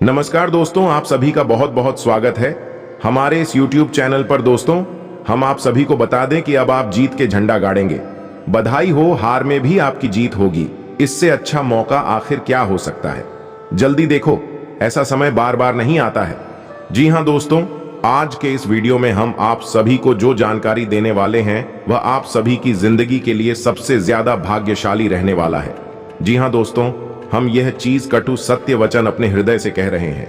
नमस्कार दोस्तों, आप सभी का बहुत बहुत स्वागत है हमारे इस YouTube चैनल पर। दोस्तों, हम आप सभी को बता दें कि अब आप जीत के झंडा गाड़ेंगे। बधाई हो, हार में भी आपकी जीत होगी। इससे अच्छा मौका आखिर क्या हो सकता है। जल्दी देखो, ऐसा समय बार बार नहीं आता है। जी हाँ दोस्तों, आज के इस वीडियो में हम आप सभी को जो जानकारी देने वाले हैं वह आप सभी की जिंदगी के लिए सबसे ज्यादा भाग्यशाली रहने वाला है। जी हाँ दोस्तों, हम यह चीज कटु सत्य वचन अपने हृदय से कह रहे हैं।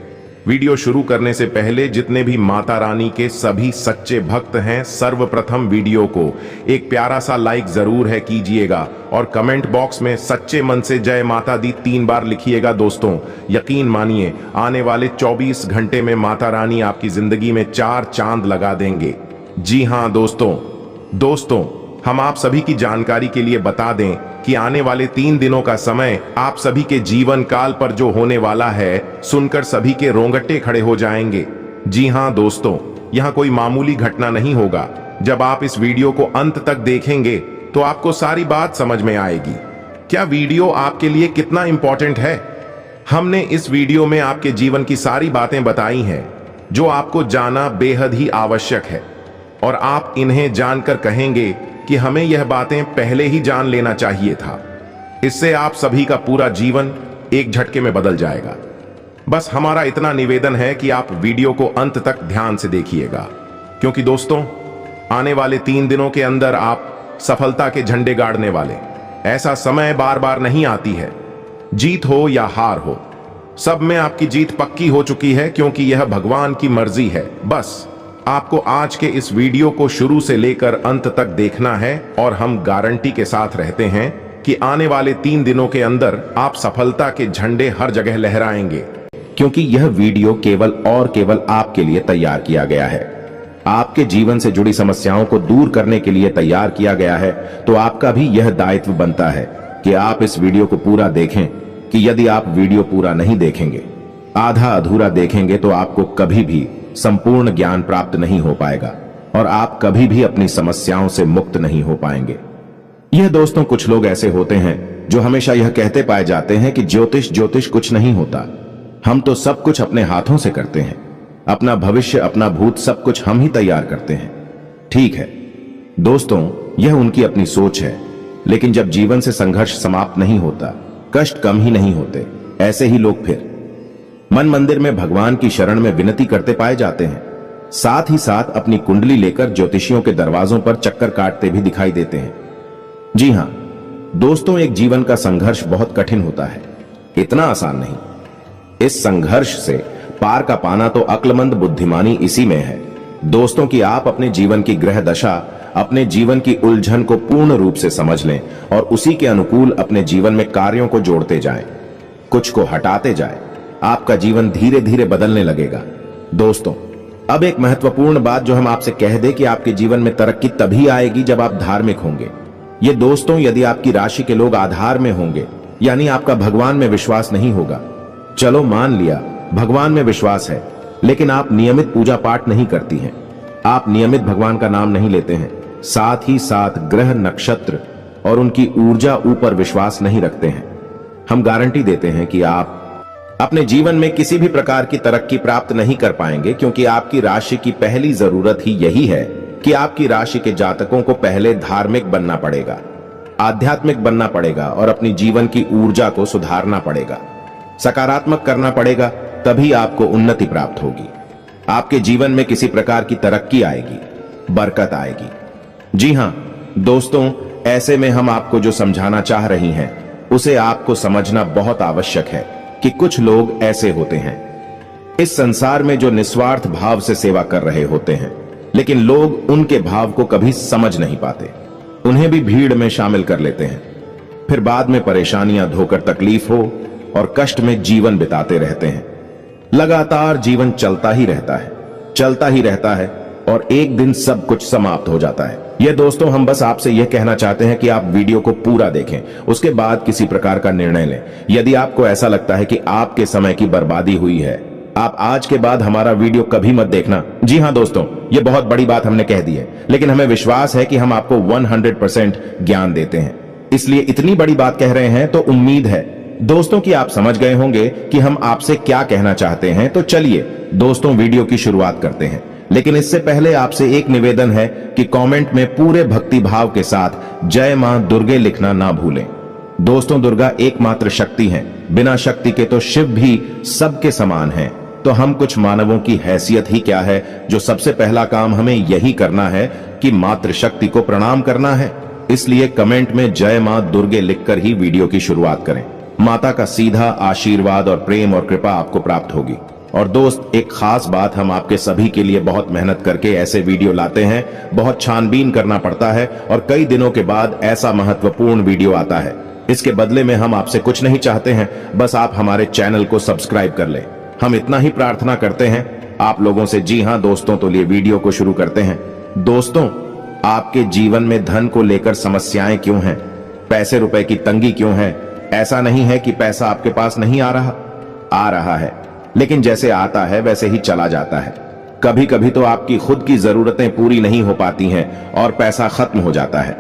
वीडियो शुरू करने से पहले जितने भी माता रानी के सभी सच्चे भक्त हैं, सर्वप्रथम वीडियो को एक प्यारा सा लाइक जरूर है कीजिएगा और कमेंट बॉक्स में सच्चे मन से जय माता दी 3 बार लिखिएगा। दोस्तों, यकीन मानिए, आने वाले 24 घंटे में माता रानी आपकी जिंदगी में 4 चांद लगा देंगे। जी हाँ दोस्तों, हम आप सभी की जानकारी के लिए बता दें कि आने वाले 3 दिनों का समय आप सभी के जीवन काल पर जो होने वाला है, सुनकर सभी के रोंगटे खड़े हो जाएंगे। जी हाँ दोस्तों, यहाँ कोई मामूली घटना नहीं होगा। जब आप इस वीडियो को अंत तक देखेंगे तो आपको सारी बात समझ में आएगी। क्या वीडियो आपके लिए कितना इंपॉर्टेंट है। हमने इस वीडियो में आपके जीवन की सारी बातें बताई हैं जो आपको जानना बेहद ही आवश्यक है, और आप इन्हें जानकर कहेंगे कि हमें यह बातें पहले ही जान लेना चाहिए था। इससे आप सभी का पूरा जीवन एक झटके में बदल जाएगा। बस हमारा इतना निवेदन है कि आप वीडियो को अंत तक ध्यान से देखिएगा, क्योंकि दोस्तों, आने वाले 3 दिनों के अंदर आप सफलता के झंडे गाड़ने वाले। ऐसा समय बार बार नहीं आती है। जीत हो या हार हो, सब में आपकी जीत पक्की हो चुकी है, क्योंकि यह भगवान की मर्जी है। बस आपको आज के इस वीडियो को शुरू से लेकर अंत तक देखना है, और हम गारंटी के साथ रहते हैं कि आने वाले 3 दिनों के अंदर आप सफलता के झंडे हर जगह लहराएंगे, क्योंकि यह वीडियो केवल और केवल आपके लिए तैयार किया गया है। आपके जीवन से जुड़ी समस्याओं को दूर करने के लिए तैयार किया गया है। तो आपका भी यह दायित्व बनता है कि आप इस वीडियो को पूरा देखें, कि यदि आप वीडियो पूरा नहीं देखेंगे, आधा अधूरा देखेंगे, तो आपको कभी भी संपूर्ण ज्ञान प्राप्त नहीं हो पाएगा और आप कभी भी अपनी समस्याओं से मुक्त नहीं हो पाएंगे। यह दोस्तों, कुछ लोग ऐसे होते हैं जो हमेशा यह कहते पाए जाते हैं कि ज्योतिष कुछ नहीं होता, हम तो सब कुछ अपने हाथों से करते हैं, अपना भविष्य अपना भूत सब कुछ हम ही तैयार करते हैं। ठीक है दोस्तों, यह उनकी अपनी सोच है, लेकिन जब जीवन से संघर्ष समाप्त नहीं होता, कष्ट कम ही नहीं होते, ऐसे ही लोग फिर मन मंदिर में भगवान की शरण में विनती करते पाए जाते हैं। साथ ही साथ अपनी कुंडली लेकर ज्योतिषियों के दरवाजों पर चक्कर काटते भी दिखाई देते हैं। जी हां दोस्तों, एक जीवन का संघर्ष बहुत कठिन होता है, इतना आसान नहीं। इस संघर्ष से पार का पाना तो अक्लमंद बुद्धिमानी इसी में है दोस्तों, कि आप अपने जीवन की ग्रह दशा, अपने जीवन की उलझन को पूर्ण रूप से समझ लें और उसी के अनुकूल अपने जीवन में कार्यों को जोड़ते जाएं, कुछ को हटाते जाएं। आपका जीवन धीरे धीरे बदलने लगेगा। दोस्तों, अब एक महत्वपूर्ण बात जो हम आपसे कह दें कि आपके जीवन में तरक्की तभी आएगी जब आप धार्मिक होंगे। ये दोस्तों, यदि आपकी राशि के लोग आधार में होंगे, यानी आपका भगवान में विश्वास नहीं होगा। चलो मान लिया भगवान में विश्वास है, लेकिन आप नियमित पूजा पाठ नहीं करती हैं, आप नियमित भगवान का नाम नहीं लेते हैं, साथ ही साथ ग्रह नक्षत्र और उनकी ऊर्जा ऊपर विश्वास नहीं रखते हैं, हम गारंटी देते हैं कि आप अपने जीवन में किसी भी प्रकार की तरक्की प्राप्त नहीं कर पाएंगे, क्योंकि आपकी राशि की पहली जरूरत ही यही है कि आपकी राशि के जातकों को पहले धार्मिक बनना पड़ेगा, आध्यात्मिक बनना पड़ेगा और अपनी जीवन की ऊर्जा को सुधारना पड़ेगा, सकारात्मक करना पड़ेगा, तभी आपको उन्नति प्राप्त होगी। आपके जीवन में किसी प्रकार की तरक्की आएगी, बरकत आएगी। जी हां दोस्तों, ऐसे में हम आपको जो समझाना चाह रही हैं उसे आपको समझना बहुत आवश्यक है कि कुछ लोग ऐसे होते हैं इस संसार में जो निस्वार्थ भाव से सेवा कर रहे होते हैं, लेकिन लोग उनके भाव को कभी समझ नहीं पाते, उन्हें भी भीड़ में शामिल कर लेते हैं, फिर बाद में परेशानियां धोकर तकलीफ हो और कष्ट में जीवन बिताते रहते हैं। लगातार जीवन चलता ही रहता है और एक दिन सब कुछ समाप्त हो जाता है। ये दोस्तों, हम बस आपसे यह कहना चाहते हैं कि आप वीडियो को पूरा देखें, उसके बाद किसी प्रकार का निर्णय लें। यदि आपको ऐसा लगता है कि आपके समय की बर्बादी हुई है, आप आज के बाद हमारा वीडियो कभी मत देखना। जी हां दोस्तों, ये बहुत बड़ी बात हमने कह दी है, लेकिन हमें विश्वास है कि हम आपको 100% ज्ञान देते हैं, इसलिए इतनी बड़ी बात कह रहे हैं, तो उम्मीद है दोस्तों कि आप समझ गए होंगे कि हम आपसे क्या कहना चाहते हैं, तो चलिए दोस्तों वीडियो की शुरुआत करते हैं। लेकिन इससे पहले आपसे एक निवेदन है कि कमेंट में पूरे भक्ति भाव के साथ जय मां दुर्गे लिखना ना भूलें। दोस्तों, दुर्गा एकमात्र शक्ति हैं, बिना शक्ति के तो शिव भी सबके समान हैं। तो हम कुछ मानवों की हैसियत ही क्या है, जो सबसे पहला काम हमें यही करना है कि मातृशक्ति को प्रणाम करना है। इसलिए कमेंट में जय मां दुर्गे लिखकर ही वीडियो की शुरुआत करें। माता का सीधा आशीर्वाद और प्रेम और कृपा आपको प्राप्त होगी। और दोस्त, एक खास बात, हम आपके सभी के लिए बहुत मेहनत करके ऐसे वीडियो लाते हैं, बहुत छानबीन करना पड़ता है और कई दिनों के बाद ऐसा महत्वपूर्ण वीडियो आता है। इसके बदले में हम आपसे कुछ नहीं चाहते हैं, बस आप हमारे चैनल को सब्सक्राइब कर लें। हम इतना ही प्रार्थना करते हैं आप लोगों से। जी हां दोस्तों, तो लिए वीडियो को शुरू करते हैं। दोस्तों, आपके जीवन में धन को लेकर समस्याएं क्यों हैं? पैसे रुपए की तंगी क्यों है? ऐसा नहीं है कि पैसा आपके पास नहीं आ रहा है, लेकिन जैसे आता है वैसे ही चला जाता है। कभी कभी तो आपकी खुद की जरूरतें पूरी नहीं हो पाती हैं और पैसा खत्म हो जाता है।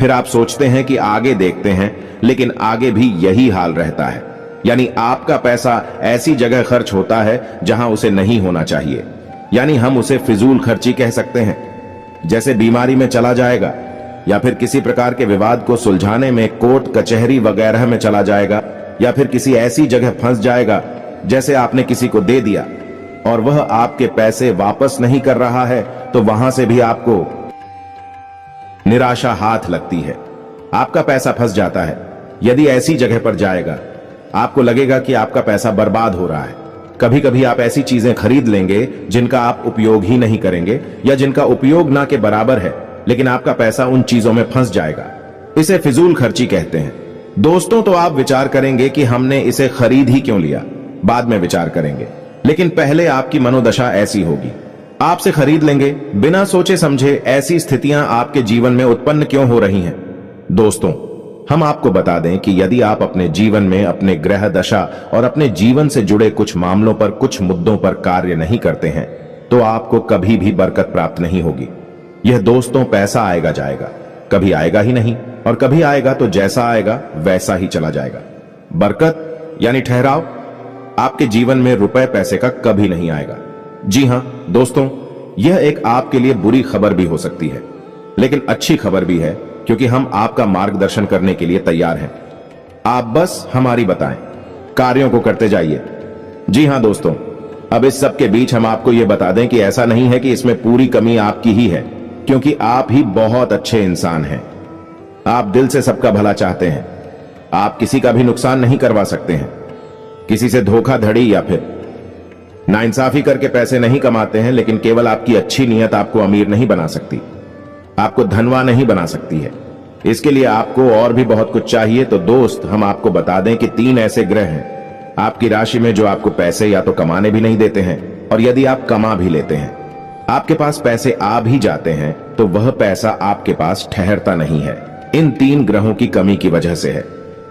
फिर आप सोचते हैं कि आगे देखते हैं, लेकिन आगे भी यही हाल रहता है। यानी आपका पैसा ऐसी जगह खर्च होता है जहां उसे नहीं होना चाहिए। यानी हम उसे फिजूल खर्ची कह सकते हैं। जैसे बीमारी में चला जाएगा, या फिर किसी प्रकार के विवाद को सुलझाने में कोर्ट कचहरी वगैरह में चला जाएगा, या फिर किसी ऐसी जगह फंस जाएगा जैसे आपने किसी को दे दिया और वह आपके पैसे वापस नहीं कर रहा है, तो वहां से भी आपको निराशा हाथ लगती है। आपका पैसा फंस जाता है। यदि ऐसी जगह पर जाएगा, आपको लगेगा कि आपका पैसा बर्बाद हो रहा है। कभी कभी आप ऐसी चीजें खरीद लेंगे जिनका आप उपयोग ही नहीं करेंगे, या जिनका उपयोग ना के बराबर है, लेकिन आपका पैसा उन चीजों में फंस जाएगा। इसे फिजूल खर्ची कहते हैं। दोस्तों, तो आप विचार करेंगे कि हमने इसे खरीद ही क्यों लिया, बाद में विचार करेंगे। लेकिन पहले आपकी मनोदशा ऐसी होगी, आपसे खरीद लेंगे। बिना सोचे समझे ऐसी स्थितियां आपके जीवन में उत्पन्न क्यों हो रही हैं? दोस्तों, हम आपको बता दें कि यदि आप अपने जीवन में अपने ग्रह दशा और अपने जीवन से जुड़े कुछ मामलों पर, कुछ मुद्दों पर कार्य नहीं करते हैं, तो आपको कभी भी बरकत प्राप्त नहीं होगी। यह दोस्तों, पैसा आएगा जाएगा, कभी आएगा ही नहीं, और कभी आएगा तो जैसा आएगा वैसा ही चला जाएगा। बरकत यानी ठहराव आपके जीवन में रुपए पैसे का कभी नहीं आएगा। जी हां दोस्तों, यह एक आपके लिए बुरी खबर भी हो सकती है, लेकिन अच्छी खबर भी है, क्योंकि हम आपका मार्गदर्शन करने के लिए तैयार हैं। आप बस हमारी बताएं, कार्यों को करते जाइए। जी हां दोस्तों, अब इस सब के बीच हम आपको यह बता दें कि ऐसा नहीं है कि इसमें पूरी कमी आपकी ही है, क्योंकि आप ही बहुत अच्छे इंसान हैं। आप दिल से सबका भला चाहते हैं। आप किसी का भी नुकसान नहीं करवा सकते हैं। किसी से धोखाधड़ी या फिर नाइंसाफी करके पैसे नहीं कमाते हैं, लेकिन केवल आपकी अच्छी नीयत आपको अमीर नहीं बना सकती, आपको धनवान नहीं बना सकती है। इसके लिए आपको और भी बहुत कुछ चाहिए। तो दोस्त, हम आपको बता दें कि 3 ऐसे ग्रह हैं आपकी राशि में जो आपको पैसे या तो कमाने भी नहीं देते हैं, और यदि आप कमा भी लेते हैं, आपके पास पैसे आ भी जाते हैं, तो वह पैसा आपके पास ठहरता नहीं है। इन 3 ग्रहों की कमी की वजह से है।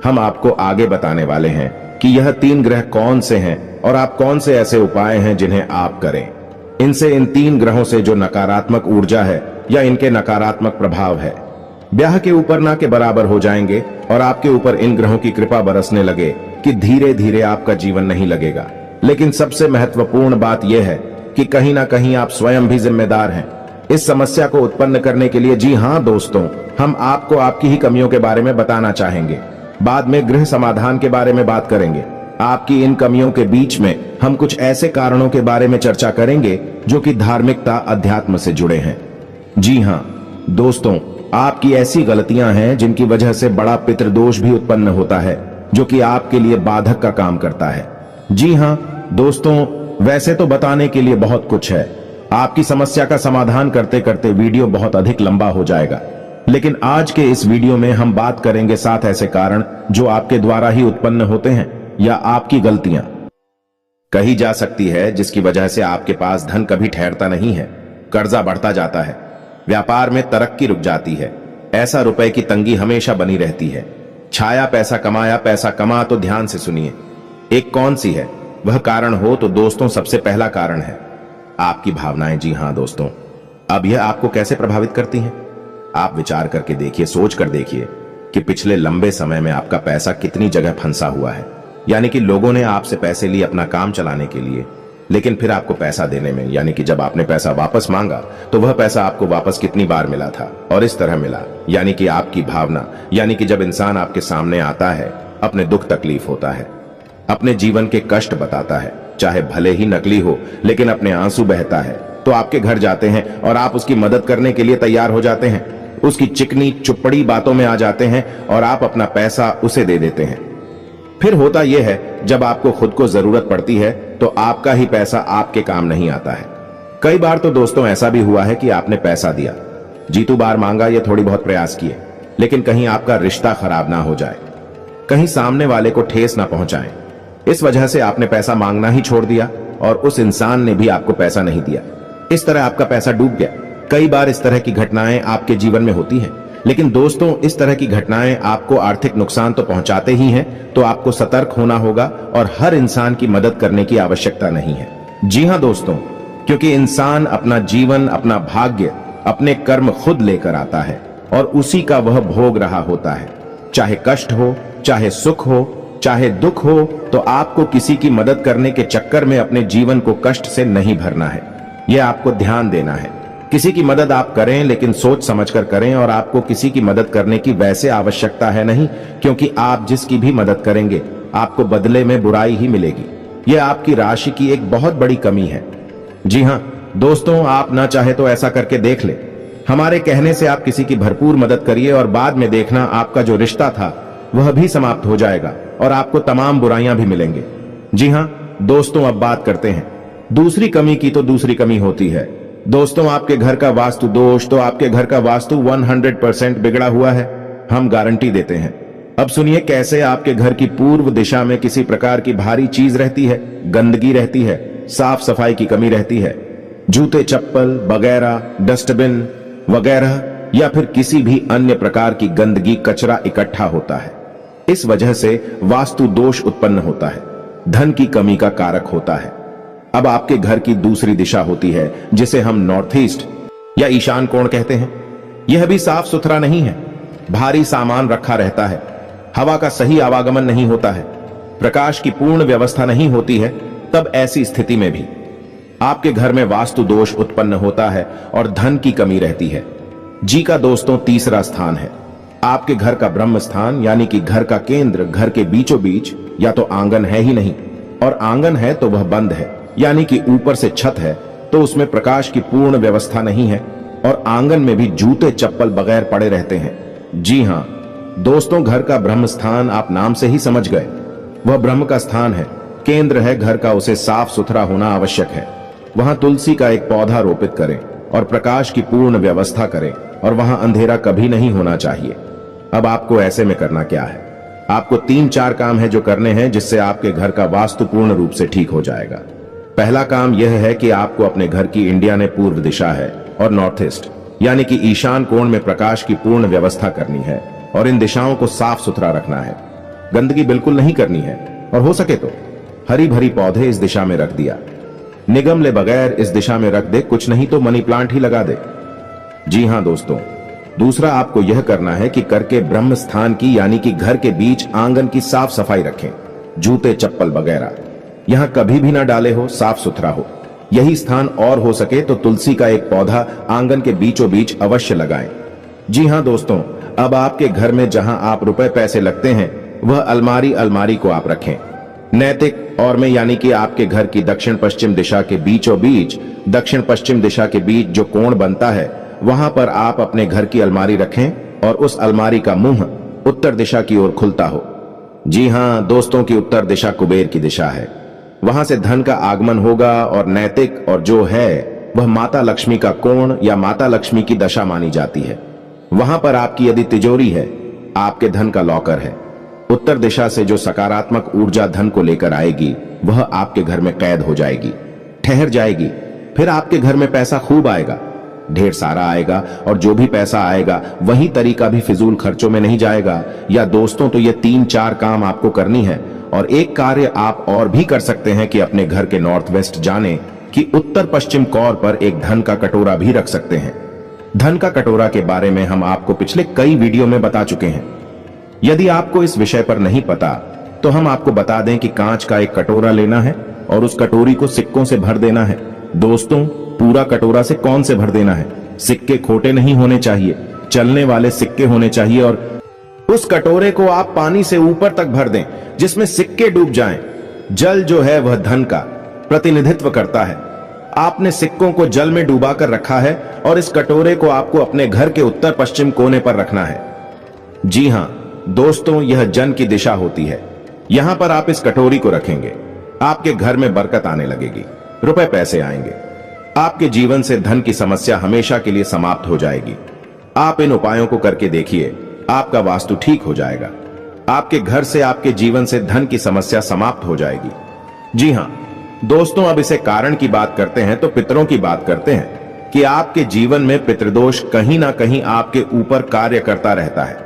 हम आपको आगे बताने वाले हैं कि यह 3 ग्रह कौन से हैं और आप कौन से ऐसे उपाय हैं जिन्हें आप करें। इनसे, इन 3 ग्रहों से जो नकारात्मक ऊर्जा है या इनके नकारात्मक प्रभाव है, ब्याह के ऊपर ना के बराबर हो जाएंगे, और आपके ऊपर इन ग्रहों की कृपा बरसने लगे कि धीरे धीरे आपका जीवन नहीं लगेगा। लेकिन सबसे महत्वपूर्ण बात यह है कि कहीं ना कहीं आप स्वयं भी जिम्मेदार हैं इस समस्या को उत्पन्न करने के लिए। जी हां दोस्तों, हम आपको आपकी ही कमियों के बारे में बताना चाहेंगे। बाद में गृह समाधान के बारे में बात करेंगे। आपकी इन कमियों के बीच में हम कुछ ऐसे कारणों के बारे में चर्चा करेंगे जो कि धार्मिकता, अध्यात्म से जुड़े हैं। जी हां दोस्तों, आपकी ऐसी गलतियां हैं जिनकी वजह से बड़ा पितृदोष भी उत्पन्न होता है, जो कि आपके लिए बाधक का काम करता है। जी हां दोस्तों, वैसे तो बताने के लिए बहुत कुछ है। आपकी समस्या का समाधान करते करते वीडियो बहुत अधिक लंबा हो जाएगा, लेकिन आज के इस वीडियो में हम बात करेंगे 7 ऐसे कारण जो आपके द्वारा ही उत्पन्न होते हैं या आपकी गलतियां कही जा सकती है, जिसकी वजह से आपके पास धन कभी ठहरता नहीं है, कर्जा बढ़ता जाता है, व्यापार में तरक्की रुक जाती है, ऐसा रुपए की तंगी हमेशा बनी रहती है। छाया पैसा कमाया, पैसा कमा, तो ध्यान से सुनिए एक कौन सी है वह कारण हो। तो दोस्तों, सबसे पहला कारण है आपकी भावनाएं। जी हां दोस्तों, अब यह आपको कैसे प्रभावित करती हैं? आप विचार करके देखिए, सोच कर देखिए कि पिछले लंबे समय में आपका पैसा कितनी जगह फंसा हुआ है। यानी कि लोगों ने आपसे पैसे लिए अपना काम चलाने के लिए, लेकिन फिर आपको पैसा देने में, यानी कि जब आपने पैसा वापस मांगा तो वह पैसा आपको वापस कितनी बार मिला था और इस तरह मिला। यानी कि आपकी भावना, यानी कि जब इंसान आपके सामने आता है, अपने दुख तकलीफ होता है, अपने जीवन के कष्ट बताता है, चाहे भले ही नकली हो लेकिन अपने आंसू बहता है, तो आपके घर जाते हैं और आप उसकी मदद करने के लिए तैयार हो जाते हैं। उसकी चिकनी चुपड़ी बातों में आ जाते हैं और आप अपना पैसा उसे दे देते हैं। फिर होता यह है, जब आपको खुद को जरूरत पड़ती है तो आपका ही पैसा आपके काम नहीं आता है। कई बार तो दोस्तों ऐसा भी हुआ है कि आपने पैसा दिया, जीतू बार मांगा या थोड़ी बहुत प्रयास किए, लेकिन कहीं आपका रिश्ता खराब ना हो जाए, कहीं सामने वाले को ठेस ना पहुंचाएं। इस वजह से आपने पैसा मांगना ही छोड़ दिया और उस इंसान ने भी आपको पैसा नहीं दिया। इस तरह आपका पैसा डूब गया। कई बार इस तरह की घटनाएं आपके जीवन में होती हैं, लेकिन दोस्तों इस तरह की घटनाएं आपको आर्थिक नुकसान तो पहुंचाते ही हैं, तो आपको सतर्क होना होगा और हर इंसान की मदद करने की आवश्यकता नहीं है। जी हां दोस्तों, क्योंकि इंसान अपना जीवन, अपना भाग्य, अपने कर्म खुद लेकर आता है और उसी का वह भोग रहा होता है। चाहे कष्ट हो, चाहे सुख हो, चाहे दुख हो, तो आपको किसी की मदद करने के चक्कर में अपने जीवन को कष्ट से नहीं भरना है। यह आपको ध्यान देना है। किसी की मदद आप करें, लेकिन सोच समझकर करें, और आपको किसी की मदद करने की वैसे आवश्यकता है नहीं, क्योंकि आप जिसकी भी मदद करेंगे आपको बदले में बुराई ही मिलेगी। यह आपकी राशि की एक बहुत बड़ी कमी है। जी हां दोस्तों, आप ना चाहे तो ऐसा करके देख ले। हमारे कहने से आप किसी की भरपूर मदद करिए और बाद में देखना आपका जो रिश्ता था वह भी समाप्त हो जाएगा और आपको तमाम बुराइयां भी मिलेंगे। जी हां दोस्तों, अब बात करते हैं दूसरी कमी की। तो दूसरी कमी होती है दोस्तों आपके घर का वास्तु दोष। तो आपके घर का वास्तु 100% बिगड़ा हुआ है, हम गारंटी देते हैं। अब सुनिए कैसे आपके घर की पूर्व दिशा में किसी प्रकार की भारी चीज रहती है, गंदगी रहती है, साफ सफाई की कमी रहती है, जूते चप्पल वगैरह, डस्टबिन वगैरह, या फिर किसी भी अन्य प्रकार की गंदगी, कचरा इकट्ठा होता है। इस वजह से वास्तु दोष उत्पन्न होता है, धन की कमी का कारक होता है। अब आपके घर की दूसरी दिशा होती है जिसे हम नॉर्थ ईस्ट या ईशान कोण कहते हैं। यह भी साफ सुथरा नहीं है, भारी सामान रखा रहता है, हवा का सही आवागमन नहीं होता है, प्रकाश की पूर्ण व्यवस्था नहीं होती है। तब ऐसी स्थिति में भी आपके घर में वास्तु दोष उत्पन्न होता है और धन की कमी रहती है। जी का दोस्तों तीसरा स्थान है आपके घर का ब्रह्म स्थान, यानी कि घर का केंद्र। घर के बीचों बीच या तो आंगन है ही नहीं, और आंगन है तो वह बंद है, यानी कि ऊपर से छत है तो उसमें प्रकाश की पूर्ण व्यवस्था नहीं है, और आंगन में भी जूते चप्पल बगैर पड़े रहते हैं। जी हां दोस्तों, घर का ब्रह्म स्थान आप नाम से ही समझ गए, वह ब्रह्म का स्थान है, केंद्र है घर का, उसे साफ सुथरा होना आवश्यक है। वहां तुलसी का एक पौधा रोपित करें और प्रकाश की पूर्ण व्यवस्था करें, और वहां अंधेरा कभी नहीं होना चाहिए। अब आपको ऐसे में करना क्या है? आपको 3-4 काम है जो करने हैं, जिससे आपके घर का वास्तु पूर्ण रूप से ठीक हो जाएगा। पहला काम यह है कि आपको अपने घर की, इंडिया ने पूर्व दिशा है और नॉर्थ ईस्ट यानी कि ईशान कोण में प्रकाश की पूर्ण व्यवस्था करनी है, और इन दिशाओं को साफ सुथरा रखना है। गंदगी बिल्कुल नहीं करनी है, और हो सके तो हरी भरी पौधे इस दिशा में रख दिया, निगम ले बगैर इस दिशा में रख दे, कुछ नहीं तो मनी प्लांट ही लगा दे। जी हां दोस्तों, दूसरा आपको यह करना है कि करके ब्रह्म स्थान की, यानी कि घर के बीच आंगन की साफ सफाई रखें। जूते चप्पल वगैरह यहां कभी भी ना डाले हो, साफ सुथरा हो। यही स्थान और हो सके तो तुलसी का एक पौधा आंगन के बीचों बीच अवश्य लगाएं। जी हां दोस्तों, अब आपके घर में जहां आप रुपए पैसे लगते हैं वह अलमारी को आप रखें। नैतिक और में, यानी कि आपके घर की दक्षिण पश्चिम दिशा के बीचों बीच, दक्षिण पश्चिम दिशा के बीच जो कोण बनता है वहां पर आप अपने घर की अलमारी रखें और उस अलमारी का मुंह उत्तर दिशा की ओर खुलता हो। जी हां दोस्तों, की उत्तर दिशा कुबेर की दिशा है, वहां से धन का आगमन होगा। और नैतिक और जो है वह माता लक्ष्मी का कोण या माता लक्ष्मी की दशा मानी जाती है। वहां पर आपकी यदि तिजोरी है, आपके धन का लॉकर है, उत्तर दिशा से जो सकारात्मक ऊर्जा धन को लेकर आएगी वह आपके घर में कैद हो जाएगी, ठहर जाएगी। फिर आपके घर में पैसा खूब आएगा, ढेर सारा आएगा, और जो भी पैसा आएगा वही तरीका भी फिजूल खर्चों में नहीं जाएगा। या दोस्तों, तो ये 3-4 काम आपको करनी है। और एक कार्य आप और भी कर सकते हैं कि अपने घर के नॉर्थ वेस्ट जाने कि उत्तर पश्चिम कोर पर एक धन का कटोरा भी रख सकते हैं। धन का कटोरा के बारे में हम आपको पिछले कई वीडियो में बता चुके हैं। यदि आपको इस विषय पर नहीं पता तो हम आपको बता दें कि कांच का एक कटोरा लेना है और उस कटोरी को सिक्कों से भर देना है। दोस्तों, पूरा कटोरा से कौन से भर देना है? सिक्के खोटे नहीं होने चाहिए, चलने वाले सिक्के होने चाहिए। और उस कटोरे को आप पानी से ऊपर तक भर दें जिसमें सिक्के डूब जाएं। जल जो है वह धन का प्रतिनिधित्व करता है। आपने सिक्कों को जल में डुबा कर रखा है और इस कटोरे को आपको अपने घर के उत्तर पश्चिम कोने पर रखना है। जी हां दोस्तों, यह जन की दिशा होती है। यहां पर आप इस कटोरी को रखेंगे, आपके घर में बरकत आने लगेगी, रुपए पैसे आएंगे, आपके जीवन से धन की समस्या हमेशा के लिए समाप्त हो जाएगी। आप इन उपायों को करके देखिए, आपका वास्तु ठीक हो जाएगा। आपके घर से, आपके जीवन से धन की समस्या समाप्त हो जाएगी। जी हां दोस्तों, अब इसे कारण की बात करते हैं तो पितरों की बात करते हैं कि आपके जीवन में पितृदोष कहीं ना कहीं आपके ऊपर कार्य करता रहता है,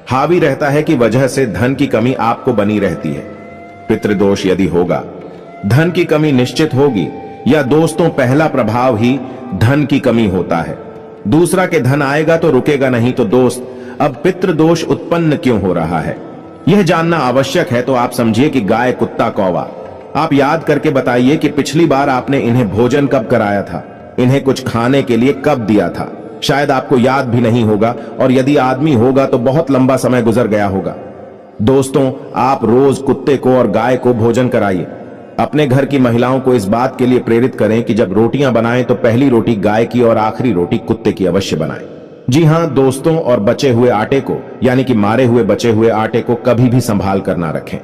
हावी रहता है कि वजह से धन की कमी आपको बनी रहती है। पितृदोष यदि होगा, धन की कमी निश्चित होगी। या दोस्तों, पहला प्रभाव ही धन की कमी होता है। दूसरा के धन आएगा तो रुकेगा नहीं। तो दोस्त, अब पितृदोष उत्पन्न क्यों हो रहा है यह जानना आवश्यक है। तो आप समझिए कि गाय, कुत्ता, कौवा, आप याद करके बताइए कि पिछली बार आपने इन्हें भोजन कब कराया था, इन्हें कुछ खाने के लिए कब दिया था। शायद आपको याद भी नहीं होगा, और यदि आदमी होगा तो बहुत लंबा समय गुजर गया होगा। दोस्तों, आप रोज कुत्ते को और गाय को भोजन कराइए। अपने घर की महिलाओं को इस बात के लिए प्रेरित करें कि जब रोटियां बनाएं तो पहली रोटी गाय की और आखिरी रोटी कुत्ते की अवश्य बनाएं। जी हां दोस्तों, और बचे हुए आटे को, यानी कि मारे हुए बचे हुए आटे को कभी भी संभाल कर ना रखें।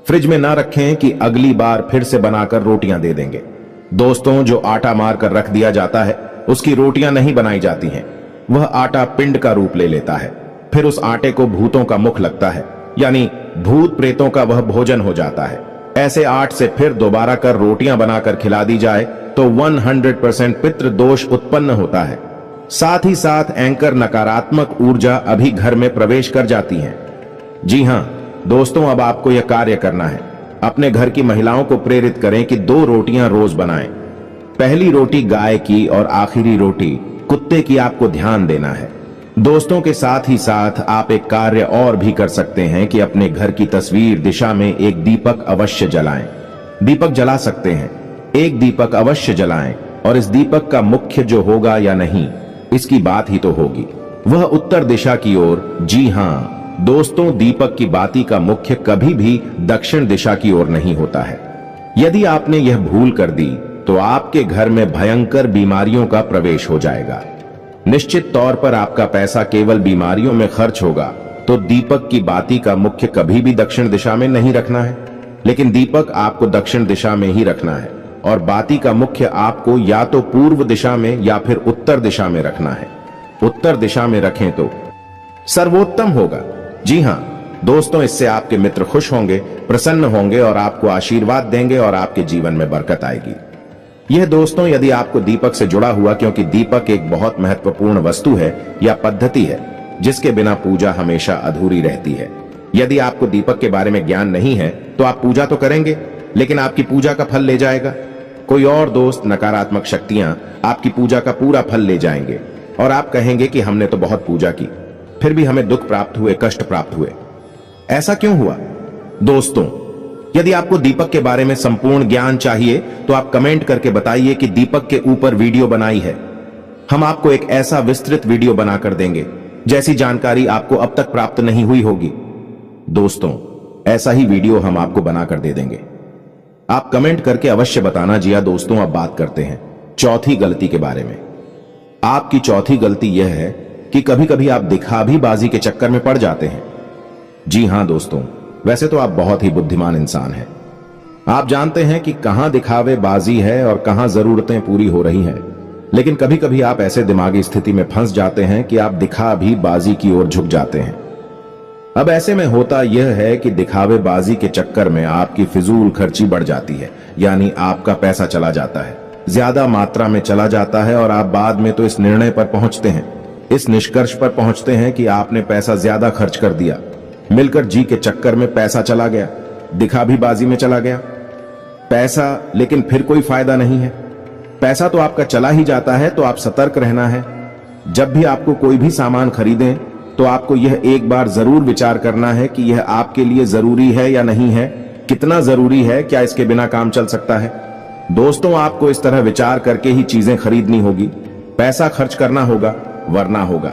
फ्रिज में ना रखें कि अगली बार फिर से बनाकर रोटियां दे देंगे। दोस्तों, जो आटा मार कर रख दिया जाता है उसकी रोटियां नहीं बनाई जाती हैं। वह आटा पिंड का रूप ले लेता है। फिर उस आटे को भूतों का मुख लगता है, यानी भूत प्रेतों का वह भोजन हो जाता है। ऐसे आट से फिर दोबारा कर रोटियां बनाकर खिला दी जाए तो 100% पितृ दोष उत्पन्न होता है। साथ ही साथ एंकर नकारात्मक ऊर्जा अभी घर में प्रवेश कर जाती है। जी हां दोस्तों, अब आपको यह कार्य करना है। अपने घर की महिलाओं को प्रेरित करें कि 2 रोटियां रोज बनाएं। पहली रोटी गाय की और आखिरी रोटी कुत्ते की आपको ध्यान देना है। दोस्तों के साथ ही साथ आप एक कार्य और भी कर सकते हैं कि अपने घर की तस्वीर दिशा में एक दीपक अवश्य जलाएं। दीपक जला सकते हैं, एक दीपक अवश्य जलाएं, और इस दीपक का मुख्य जो होगा या नहीं इसकी बात ही तो होगी, वह उत्तर दिशा की ओर। जी हां दोस्तों, दीपक की बाती का मुख्य कभी भी दक्षिण दिशा की ओर नहीं होता है। यदि आपने यह भूल कर दी तो आपके घर में भयंकर बीमारियों का प्रवेश हो जाएगा। निश्चित तौर पर आपका पैसा केवल बीमारियों में खर्च होगा। तो दीपक की बाती का मुख्य कभी भी दक्षिण दिशा में नहीं रखना है, लेकिन दीपक आपको दक्षिण दिशा में ही रखना है, और बाती का मुख्य आपको या तो पूर्व दिशा में या फिर उत्तर दिशा में रखना है। उत्तर दिशा में रखें तो सर्वोत्तम होगा। जी हां दोस्तों, इससे आपके मित्र खुश होंगे, प्रसन्न होंगे और आपको आशीर्वाद देंगे और आपके जीवन में बरकत आएगी। यह दोस्तों यदि आपको दीपक से जुड़ा हुआ, क्योंकि दीपक एक बहुत महत्वपूर्ण वस्तु है या पद्धति है जिसके बिना पूजा हमेशा अधूरी रहती है। यदि आपको दीपक के बारे में ज्ञान नहीं है तो आप पूजा तो करेंगे, लेकिन आपकी पूजा का फल ले जाएगा कोई और दोस्त। नकारात्मक शक्तियां आपकी पूजा का पूरा फल ले जाएंगे और आप कहेंगे कि हमने तो बहुत पूजा की, फिर भी हमें दुख प्राप्त हुए, कष्ट प्राप्त हुए। ऐसा क्यों हुआ? दोस्तों, यदि आपको दीपक के बारे में संपूर्ण ज्ञान चाहिए तो आप कमेंट करके बताइए कि दीपक के ऊपर वीडियो बनाई है। हम आपको एक ऐसा विस्तृत वीडियो बनाकर देंगे जैसी जानकारी आपको अब तक प्राप्त नहीं हुई होगी। दोस्तों, ऐसा ही वीडियो हम आपको बनाकर दे देंगे। आप कमेंट करके अवश्य बताना। जी हां दोस्तों, अब बात करते हैं चौथी गलती के बारे में। आपकी चौथी गलती यह है कि कभी कभी आप दिखावीबाजी के चक्कर में पड़ जाते हैं। जी हां दोस्तों, वैसे तो आप बहुत ही बुद्धिमान इंसान हैं। आप जानते हैं कि कहां दिखावेबाजी है और कहां जरूरतें पूरी हो रही हैं, लेकिन कभी कभी आप ऐसे दिमागी स्थिति में फंस जाते हैं कि आप दिखावीबाजी की ओर झुक जाते हैं। अब ऐसे में होता यह है कि दिखावेबाजी के चक्कर में आपकी फिजूल खर्ची बढ़ जाती है, यानी आपका पैसा चला जाता है, ज्यादा मात्रा में चला जाता है, और आप बाद में तो इस निर्णय पर पहुंचते हैं, इस निष्कर्ष पर पहुंचते हैं कि आपने पैसा ज्यादा खर्च कर दिया। मिलकर जी के चक्कर में पैसा चला गया, दिखावीबाजी में चला गया पैसा, लेकिन फिर कोई फायदा नहीं है। पैसा तो आपका चला ही जाता है, तो आप सतर्क रहना है। जब भी आपको कोई भी सामान खरीदें तो आपको यह एक बार जरूर विचार करना है कि यह आपके लिए जरूरी है या नहीं है, कितना जरूरी है, क्या इसके बिना काम चल सकता है। दोस्तों, आपको इस तरह विचार करके ही चीजें खरीदनी होगी, पैसा खर्च करना होगा, वरना होगा।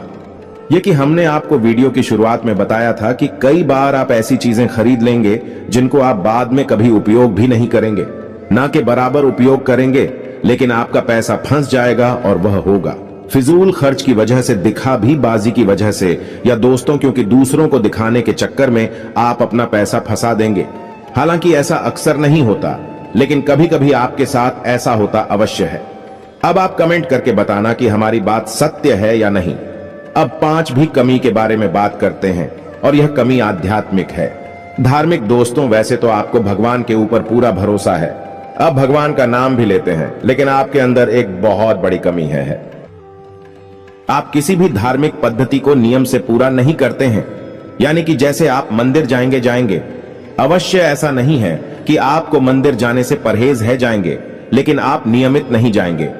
ये कि हमने आपको वीडियो की शुरुआत में बताया था कि कई बार आप ऐसी चीजें खरीद लेंगे जिनको आप बाद में कभी उपयोग भी नहीं करेंगे, ना कि बराबर उपयोग करेंगे, लेकिन आपका पैसा फंस जाएगा और वह होगा फिजूल खर्च की वजह से, दिखा भी बाजी की वजह से, या दोस्तों क्योंकि दूसरों को दिखाने के चक्कर में आप अपना पैसा फंसा देंगे। हालांकि ऐसा अक्सर नहीं होता, लेकिन कभी कभी आपके साथ ऐसा होता अवश्य है। अब आप कमेंट करके बताना कि हमारी बात सत्य है या नहीं। अब 5 भी कमी के बारे में बात करते हैं, और यह कमी आध्यात्मिक है, धार्मिक। दोस्तों, वैसे तो आपको भगवान के ऊपर पूरा भरोसा है, अब भगवान का नाम भी लेते हैं, लेकिन आपके अंदर एक बहुत बड़ी कमी है। आप किसी भी धार्मिक पद्धति को नियम से पूरा नहीं करते हैं। यानी कि जैसे आप मंदिर जाएंगे, अवश्य ऐसा नहीं है कि आपको मंदिर जाने से परहेज है जाएंगे, लेकिन आप नियमित नहीं जाएंगे।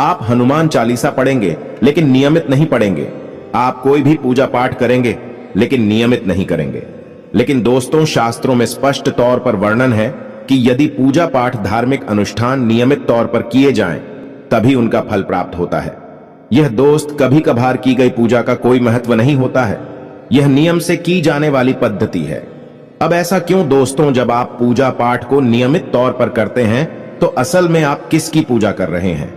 आप हनुमान चालीसा पढ़ेंगे, लेकिन नियमित नहीं पढ़ेंगे। आप कोई भी पूजा पाठ करेंगे, लेकिन नियमित नहीं करेंगे। लेकिन दोस्तों, शास्त्रों में स्पष्ट तौर पर वर्णन है कि यदि पूजा पाठ, धार्मिक अनुष्ठान नियमित तौर पर किए जाएं, तभी उनका फल प्राप्त होता है। यह दोस्त कभी कभार की गई पूजा का कोई महत्व नहीं होता है, यह नियम से की जाने वाली पद्धति है। अब ऐसा क्यों दोस्तों? जब आप पूजा पाठ को नियमित तौर पर करते हैं, तो असल में आप किसकी पूजा कर रहे हैं?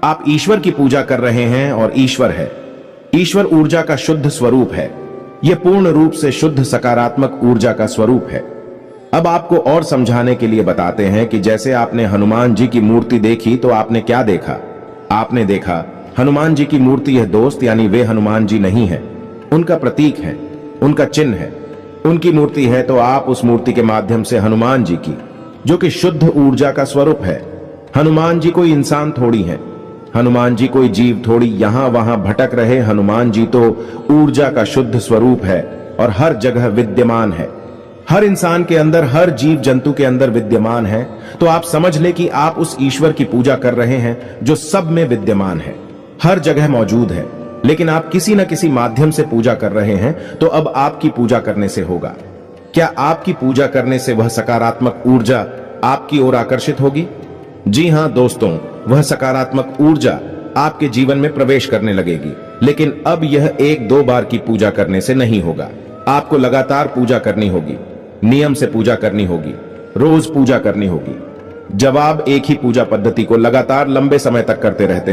आप ईश्वर की पूजा कर रहे हैं, और ईश्वर है, ईश्वर ऊर्जा का शुद्ध स्वरूप है। यह पूर्ण रूप से शुद्ध सकारात्मक ऊर्जा का स्वरूप है। अब आपको और समझाने के लिए बताते हैं कि जैसे आपने हनुमान जी की मूर्ति देखी, तो आपने क्या देखा? आपने देखा हनुमान जी की मूर्ति। यह दोस्त यानी वे हनुमान जी नहीं है, उनका प्रतीक है, उनका चिन्ह है, उनकी मूर्ति है। तो आप उस मूर्ति के माध्यम से हनुमान जी की, जो कि शुद्ध ऊर्जा का स्वरूप है। हनुमान जी कोई इंसान थोड़ी है, हनुमान जी कोई जीव थोड़ी यहां वहां भटक रहे। हनुमान जी तो ऊर्जा का शुद्ध स्वरूप है और हर जगह विद्यमान है, हर इंसान के अंदर, हर जीव जंतु के अंदर विद्यमान है। तो आप समझ ले कि आप उस ईश्वर की पूजा कर रहे हैं जो सब में विद्यमान है, हर जगह मौजूद है। लेकिन आप किसी न किसी माध्यम से पूजा कर रहे हैं। तो अब आपकी पूजा करने से होगा क्या? आपकी पूजा करने से वह सकारात्मक ऊर्जा आपकी ओर आकर्षित होगी। जी हां दोस्तों, वह सकारात्मक ऊर्जा आपके जीवन में प्रवेश करने लगेगी। लेकिन अब यह 1-2 बार की पूजा करने से नहीं होगा। आपको लगातार पूजा करनी होगी, नियम से पूजा करनी होगी, रोज पूजा करनी होगी। जब आप एक ही पूजा पद्धति को लगातार लंबे समय तक करते रहते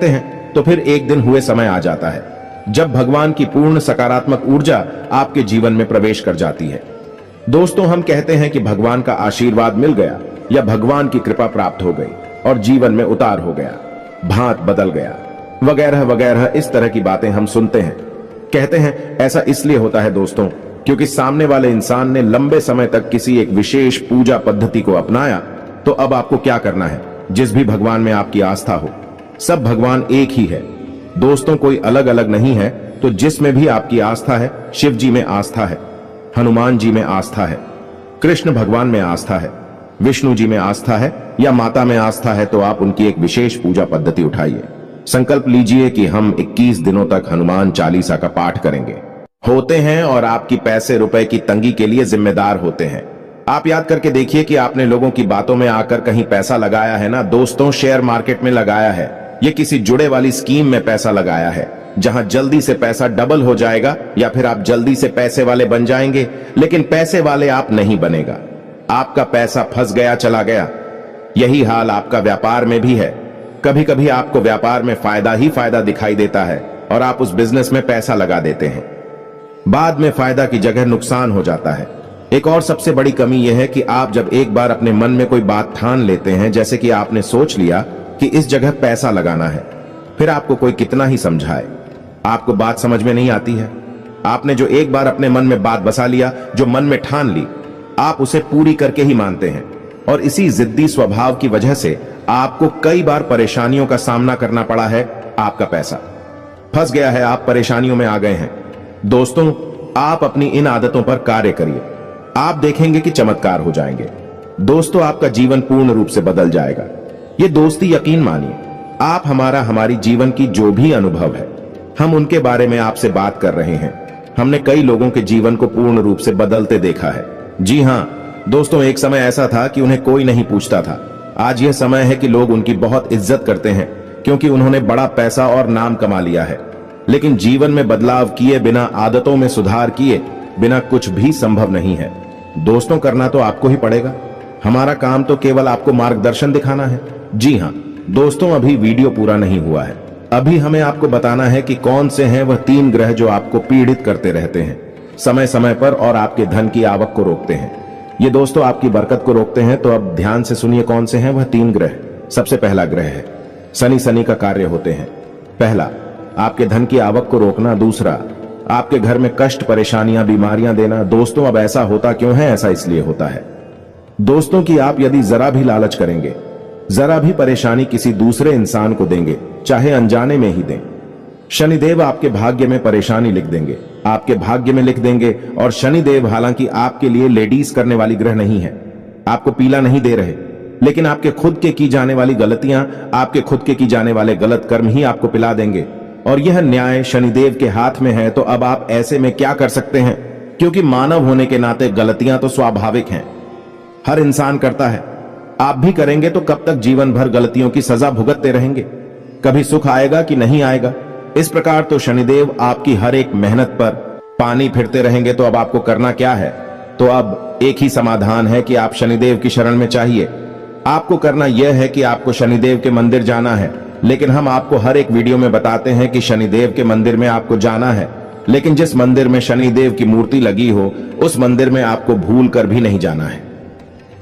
हैं, तो फिर एक दिन हुए समय आ जाता है जब भगवान की पूर्ण सकारात्मक ऊर्जा आपके जीवन में प्रवेश कर जाती है। दोस्तों, हम कहते हैं कि भगवान का आशीर्वाद मिल गया, या भगवान की कृपा प्राप्त हो गई और जीवन में उतार हो गया, भांत बदल गया, वगैरह वगैरह। इस तरह की बातें हम सुनते हैं। कहते हैं ऐसा इसलिए होता है दोस्तों, क्योंकि सामने वाले इंसान ने लंबे समय तक किसी एक विशेष पूजा पद्धति को अपनाया। तो अब आपको क्या करना है? जिस भी भगवान में आपकी आस्था हो, सब भगवान एक ही है दोस्तों, कोई अलग अलग नहीं है। तो जिसमें भी आपकी आस्था है, शिव जी में आस्था है, हनुमान जी में आस्था है, कृष्ण भगवान में आस्था है, विष्णु जी में आस्था है, या माता में आस्था है, तो आप उनकी एक विशेष पूजा पद्धति उठाइए। संकल्प लीजिए कि हम 21 दिनों तक हनुमान चालीसा का पाठ करेंगे। होते हैं और आपकी पैसे रुपए की तंगी के लिए जिम्मेदार होते हैं। आप याद करके देखिए कि आपने लोगों की बातों में आकर कहीं पैसा लगाया है ना दोस्तों? शेयर मार्केट में लगाया है, ये किसी जुड़े वाली स्कीम में पैसा लगाया है, जहां जल्दी से पैसा डबल हो जाएगा, या फिर आप जल्दी से पैसे वाले बन जाएंगे। लेकिन पैसे वाले आप नहीं बनेगा, आपका पैसा फंस गया, चला गया। यही हाल आपका व्यापार में भी है। कभी कभी आपको व्यापार में फायदा ही फायदा दिखाई देता है और आप उस बिजनेस में पैसा लगा देते हैं, बाद में फायदा की जगह नुकसान हो जाता है। एक और सबसे बड़ी कमी यह है कि आप जब एक बार अपने मन में कोई बात ठान लेते हैं, जैसे कि आपने सोच लिया कि इस जगह पैसा लगाना है, फिर आपको कोई कितना ही समझाए, आपको बात समझ में नहीं आती है। आपने जो एक बार अपने मन में बात बसा लिया, जो मन में ठान ली, आप उसे पूरी करके ही मानते हैं। और इसी जिद्दी स्वभाव की वजह से आपको कई बार परेशानियों का सामना करना पड़ा है। आपका पैसा फंस गया है, आप परेशानियों में आ गए हैं। दोस्तों, आप अपनी इन आदतों पर कार्य करिए, आप देखेंगे कि चमत्कार हो जाएंगे। दोस्तों, आपका जीवन पूर्ण रूप से बदल जाएगा। ये दोस्ती यकीन मानिए, आप हमारी जीवन की जो भी अनुभव है, हम उनके बारे में आपसे बात कर रहे हैं। हमने कई लोगों के जीवन को पूर्ण रूप से बदलते देखा है। जी हाँ दोस्तों, एक समय ऐसा था कि उन्हें कोई नहीं पूछता था। आज यह समय है कि लोग उनकी बहुत इज्जत करते हैं क्योंकि उन्होंने बड़ा पैसा और नाम कमा लिया है। लेकिन जीवन में बदलाव किए बिना, आदतों में सुधार किए बिना कुछ भी संभव नहीं है। दोस्तों, करना तो आपको ही पड़ेगा। हमारा काम तो केवल आपको मार्गदर्शन दिखाना है। जी हाँ दोस्तों, अभी वीडियो पूरा नहीं हुआ है। अभी हमें आपको बताना है कि कौन से हैं वह 3 ग्रह जो आपको पीड़ित करते रहते हैं समय समय पर और आपके धन की आवक को रोकते हैं। ये दोस्तों आपकी बरकत को रोकते हैं। तो अब ध्यान से सुनिए कौन से हैं वह 3 ग्रह। सबसे पहला ग्रह है शनि। शनि का कार्य होते हैं, पहला आपके धन की आवक को रोकना, दूसरा आपके घर में कष्ट, परेशानियां, बीमारियां देना। दोस्तों, अब ऐसा होता क्यों है? ऐसा इसलिए होता है दोस्तों कि आप यदि जरा भी लालच करेंगे, जरा भी परेशानी किसी दूसरे इंसान को देंगे, चाहे अनजाने में ही दें, शनिदेव आपके भाग्य में परेशानी लिख देंगे, आपके भाग्य में लिख देंगे। और शनिदेव हालांकि आपके लिए लेडीज करने वाली ग्रह नहीं है, आपको पीला नहीं दे रहे, लेकिन आपके खुद के की जाने वाली गलतियां, आपके खुद के की जाने वाले गलत कर्म ही आपको पिला देंगे। और यह न्याय शनिदेव के हाथ में है। तो अब आप ऐसे में क्या कर सकते हैं? क्योंकि मानव होने के नाते गलतियां तो स्वाभाविक हैं, हर इंसान करता है। आप भी करेंगे तो कब तक जीवन भर गलतियों की सजा भुगतते रहेंगे? कभी सुख आएगा कि नहीं आएगा? इस प्रकार तो शनिदेव आपकी हर एक मेहनत पर पानी फिरते रहेंगे। तो अब आपको करना क्या है? तो अब एक ही समाधान है कि आप शनिदेव की शरण में चाहिए। आपको करना यह है कि आपको शनिदेव के मंदिर जाना है। लेकिन हम आपको हर एक वीडियो में बताते हैं कि शनिदेव के मंदिर में आपको जाना है, लेकिन जिस मंदिर में शनिदेव की मूर्ति लगी हो उस मंदिर में आपको भूल कर भी नहीं जाना है।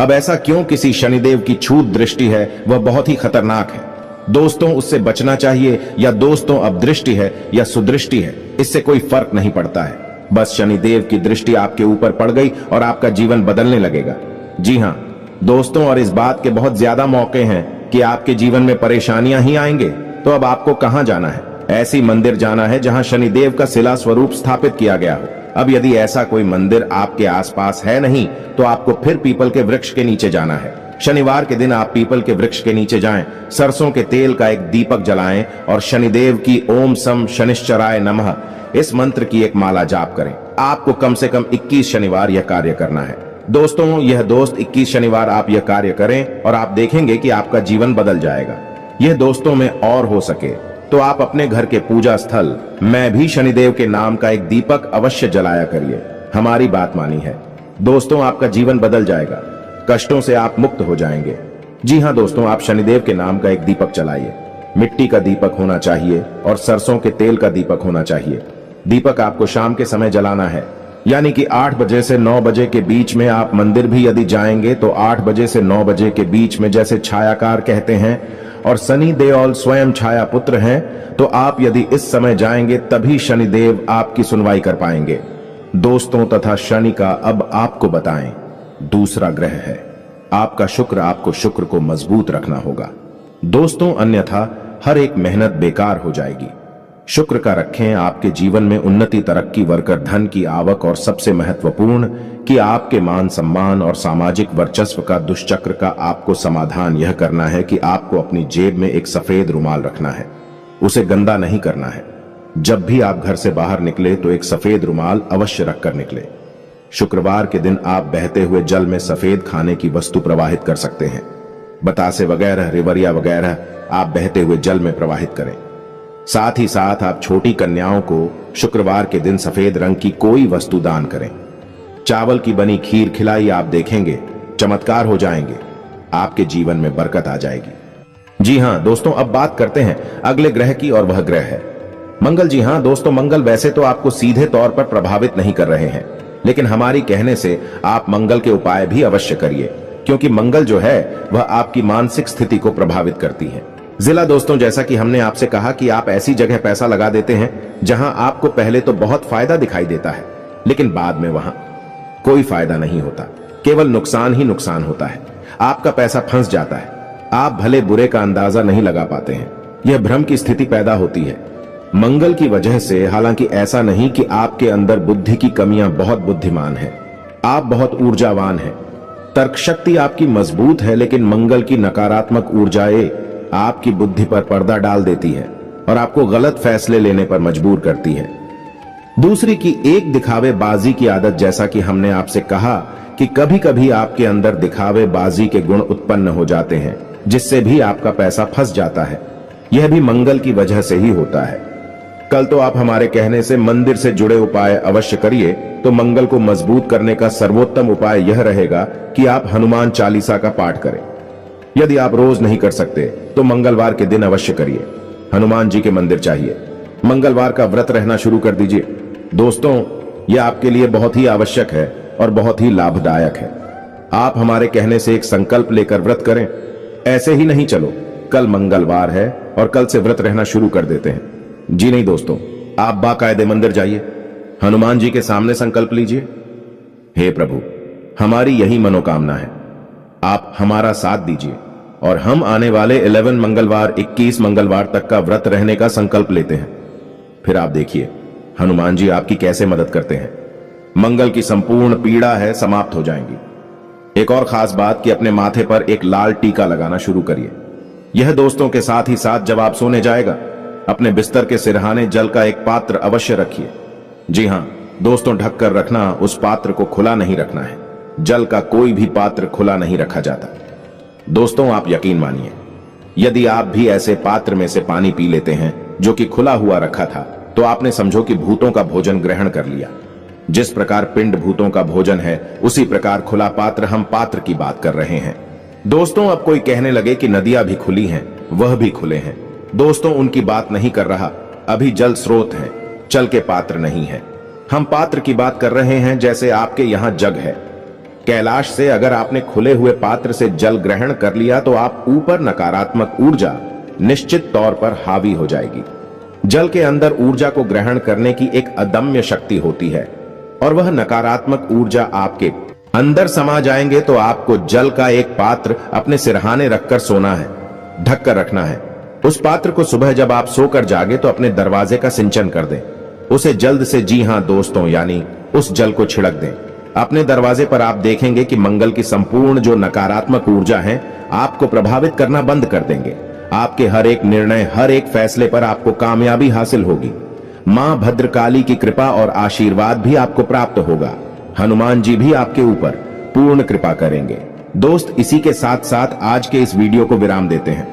अब ऐसा क्यों? किसी शनिदेव की छूत दृष्टि है, वह बहुत ही खतरनाक है दोस्तों, उससे बचना चाहिए। या दोस्तों अब दृष्टि है या सुदृष्टि है, इससे कोई फर्क नहीं पड़ता है। बस शनिदेव की दृष्टि आपके ऊपर पड़ गई और आपका जीवन बदलने लगेगा। जी हाँ दोस्तों, और इस बात के बहुत ज्यादा मौके हैं कि आपके जीवन में परेशानियां ही आएंगे। तो अब आपको कहां जाना है? ऐसी मंदिर जाना है जहां शनिदेव का शिला स्वरूप स्थापित किया गया हो। अब यदि ऐसा कोई मंदिर आपके आसपास है नहीं, तो आपको फिर पीपल के वृक्ष के नीचे जाना है। शनिवार के दिन आप पीपल के वृक्ष के नीचे जाएं, सरसों के तेल का एक दीपक जलाएं और शनिदेव की ओम सम शनिश्चराय नमः इस मंत्र की एक माला जाप करें। आपको कम से कम 21 शनिवार यह कार्य करना है दोस्तों। यह दोस्त 21 शनिवार आप यह कार्य करें और आप देखेंगे कि आपका जीवन बदल जाएगा। यह दोस्तों में और हो सके तो आप अपने घर के पूजा स्थल में भी शनिदेव के नाम का एक दीपक अवश्य जलाया करिए। हमारी बात मानी है दोस्तों, आपका जीवन बदल जाएगा, कष्टों से आप मुक्त हो जाएंगे। जी हाँ दोस्तों, आप शनिदेव के नाम का एक दीपक जलाइए। मिट्टी का दीपक होना चाहिए और सरसों के तेल का दीपक होना चाहिए। दीपक आपको शाम के समय जलाना है, यानी कि 8 बजे से 9 बजे के बीच में। आप मंदिर भी यदि जाएंगे तो 8 बजे से 9 बजे के बीच में, जैसे छायाकार कहते हैं और शनि देओल स्वयं छाया पुत्र हैं, तो आप यदि इस समय जाएंगे तभी शनिदेव आपकी सुनवाई कर पाएंगे दोस्तों। तथा शनि का अब आपको बताएं दूसरा ग्रह है आपका शुक्र। आपको शुक्र को मजबूत रखना होगा दोस्तों, अन्यथा हर एक मेहनत बेकार हो जाएगी। शुक्र का रखें। आपके जीवन में उन्नति, तरक्की, वर्कर धन की आवक और सबसे महत्वपूर्ण कि आपके मान सम्मान और सामाजिक वर्चस्व का दुष्चक्र का आपको समाधान यह करना है कि आपको अपनी जेब में एक सफेद रुमाल रखना है। उसे गंदा नहीं करना है। जब भी आप घर से बाहर निकले तो एक सफेद रुमाल अवश्य रखकर निकले। शुक्रवार के दिन आप बहते हुए जल में सफेद खाने की वस्तु प्रवाहित कर सकते हैं। बतासे वगैरह, रिवरिया वगैरह आप बहते हुए जल में प्रवाहित करें। साथ ही साथ आप छोटी कन्याओं को शुक्रवार के दिन सफेद रंग की कोई वस्तु दान करें। चावल की बनी खीर खिलाई, आप देखेंगे चमत्कार हो जाएंगे, आपके जीवन में बरकत आ जाएगी। जी हां दोस्तों, अब बात करते हैं अगले ग्रह की और वह ग्रह है मंगल। जी हां दोस्तों, मंगल वैसे तो आपको सीधे तौर पर प्रभावित नहीं कर रहे हैं, लेकिन हमारी कहने से आप मंगल के उपाय भी अवश्य करिए, क्योंकि मंगल जो है वह आपकी मानसिक स्थिति को प्रभावित करती है। जिला दोस्तों, जैसा कि हमने आपसे कहा कि आप ऐसी जगह पैसा लगा देते हैं जहां आपको पहले तो बहुत फायदा दिखाई देता है, लेकिन बाद में वहां कोई फायदा नहीं होता, केवल नुकसान ही नुकसान होता है। आपका पैसा फंस जाता है, आप भले बुरे का अंदाजा नहीं लगा पाते हैं। यह भ्रम की स्थिति पैदा होती है मंगल की वजह से। हालांकि ऐसा नहीं कि आपके अंदर बुद्धि की कमियां, बहुत बुद्धिमान है, आप बहुत ऊर्जावान हैं, तर्क शक्ति आपकी मजबूत है, लेकिन मंगल की नकारात्मक ऊर्जाएं आपकी बुद्धि पर पर्दा डाल देती है। और आपको गलत फैसले लेने पर मजबूर करती है। दूसरी की एक दिखावेबाजी की आदत, जैसा कि हमने आपसे कहा कि कभी कभी आपके अंदर दिखावेबाजी के गुण उत्पन्न हो जाते हैं, जिससे भी आपका पैसा फंस जाता है। यह भी मंगल की वजह से ही होता है। कल तो आप हमारे कहने से मंदिर से जुड़े उपाय अवश्य करिए, तो मंगल को मजबूत करने का सर्वोत्तम उपाय यह रहेगा कि आप हनुमान चालीसा का पाठ करें। यदि आप रोज नहीं कर सकते तो मंगलवार के दिन अवश्य करिए। हनुमान जी के मंदिर चाहिए, मंगलवार का व्रत रहना शुरू कर दीजिए। दोस्तों, यह आपके लिए बहुत ही आवश्यक है और बहुत ही लाभदायक है। आप हमारे कहने से एक संकल्प लेकर व्रत करें। ऐसे ही नहीं चलो, कल मंगलवार है और कल से व्रत रहना शुरू कर देते हैं। जी नहीं दोस्तों, आप बाकायदे मंदिर जाइए, हनुमान जी के सामने संकल्प लीजिए, हे प्रभु, हमारी यही मनोकामना है, आप हमारा साथ दीजिए और हम आने वाले 11 मंगलवार 21 मंगलवार तक का व्रत रहने का संकल्प लेते हैं। फिर आप देखिए हनुमान जी आपकी कैसे मदद करते हैं। मंगल की संपूर्ण पीड़ा है समाप्त हो जाएंगी। एक और खास बात कि अपने माथे पर एक लाल टीका लगाना शुरू करिए। यह दोस्तों के साथ ही साथ जब आप सोने जाएगा, अपने बिस्तर के सिरहाने जल का एक पात्र अवश्य रखिए। जी हां दोस्तों, ढक कर रखना, उस पात्र को खुला नहीं रखना है। जल का कोई भी पात्र खुला नहीं रखा जाता। दोस्तों, आप यकीन मानिए, यदि आप भी ऐसे पात्र में से पानी पी लेते हैं जो कि खुला हुआ रखा था, तो आपने समझो कि भूतों का भोजन ग्रहण कर लिया। जिस प्रकार पिंड भूतों का भोजन है, उसी प्रकार खुला पात्र, हम पात्र की बात कर रहे हैं। दोस्तों, अब कोई कहने लगे कि नदियां भी खुली हैं, वह भी खुले हैं। दोस्तों, उनकी बात नहीं कर रहा। अभी जल स्रोत है, चल के पात्र नहीं है। हम पात्र की बात कर रहे हैं, जैसे आपके यहां जग है। कैलाश से अगर आपने खुले हुए पात्र से जल ग्रहण कर लिया, तो आप ऊपर नकारात्मक ऊर्जा निश्चित तौर पर हावी हो जाएगी। जल के अंदर ऊर्जा को ग्रहण करने की एक अदम्य शक्ति होती है और वह नकारात्मक ऊर्जा आपके अंदर समा जाएंगे, तो आपको जल का एक पात्र अपने सिरहाने रखकर सोना है, ढक कर रखना है। उस पात्र को सुबह जब आप सोकर जागे तो अपने दरवाजे का सिंचन कर दें। उसे जल्द से, जी हां दोस्तों, यानी उस जल को छिड़क दें। अपने दरवाजे पर आप देखेंगे कि मंगल की संपूर्ण जो नकारात्मक ऊर्जा है, आपको प्रभावित करना बंद कर देंगे। आपके हर एक निर्णय, हर एक फैसले पर आपको कामयाबी हासिल होगी। मां भद्रकाली की कृपा और आशीर्वाद भी आपको प्राप्त होगा। हनुमान जी भी आपके ऊपर पूर्ण कृपा करेंगे। दोस्त, इसी के साथ साथ आज के इस वीडियो को विराम देते हैं।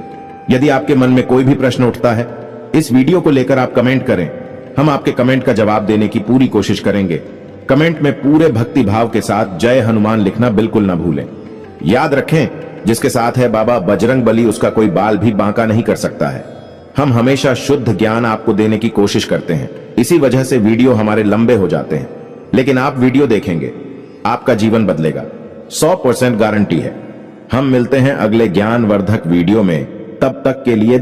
यदि आपके मन में कोई भी प्रश्न उठता है, इस वीडियो को लेकर आप कमेंट करें। हम आपके कमेंट का जवाब देने की पूरी कोशिश करेंगे। कमेंट में पूरे भक्ति भाव के साथ जय हनुमान लिखना बिल्कुल न भूलें। याद रखें, जिसके साथ है बाबा बजरंग बली, उसका कोई बाल भी बांका नहीं कर सकता है। हम हमेशा शुद्ध ज्ञान आपको देने की कोशिश करते हैं, इसी वजह से वीडियो हमारे लंबे हो जाते हैं। लेकिन आप वीडियो देखेंगे, आपका जीवन बदलेगा, 100% गारंटी है। हम मिलते हैं अगले ज्ञानवर्धक वीडियो में, तब तक के लिए